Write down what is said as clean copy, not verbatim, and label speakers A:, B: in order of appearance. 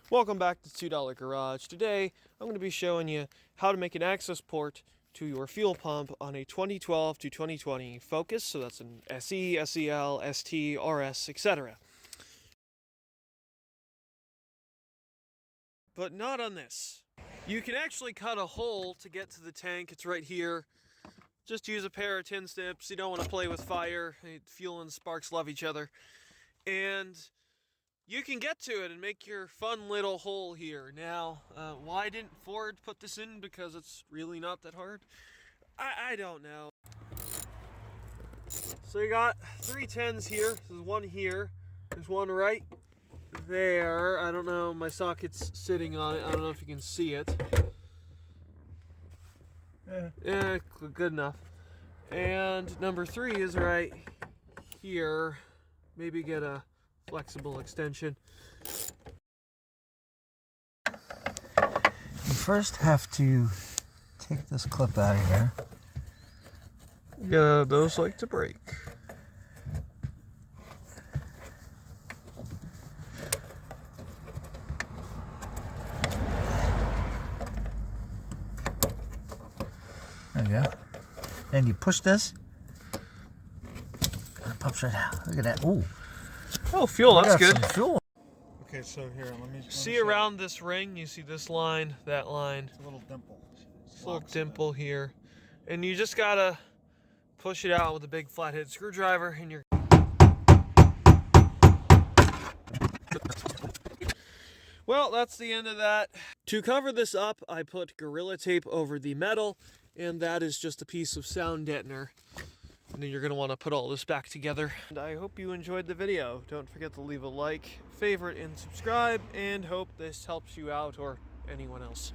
A: Welcome back to $2 Garage. Today I'm going to be showing you how to make an access port to your fuel pump on a 2012 to 2020 Focus. So that's an SE, SEL, ST, RS, etc. But not on this. You can actually cut a hole to get to the tank. It's right here. Just use a pair of tin snips. You don't want to play with fire. Fuel and sparks love each other. And you can get to it and make your fun little hole here. Now, why didn't Ford put this in? Because it's really not that hard? I don't know. So you got 3 10s here. There's one here. There's one right there. I don't know. My socket's sitting on it. I don't know if you can see it. Yeah, good enough. And number 3 is right here. Maybe get a flexible extension.
B: You first have to take this clip out of here.
A: Yeah, those like to break.
B: There you go. And you push this. And it pops right out. Look at that. Ooh.
A: Oh, fuel, that's
B: got
A: good.
B: some fuel.
C: Okay, so here, let me
A: See around this ring, you see this line, that line.
C: It's a little dimple.
A: This little dimple here. And you just gotta push it out with a big flathead screwdriver and you're... Well, that's the end of that. To cover this up, I put Gorilla Tape over the metal, and that is just a piece of sound deadener. And then you're going to want to put all this back together. And I hope you enjoyed the video. Don't forget to leave a like, favorite, and subscribe, and hope this helps you out or anyone else.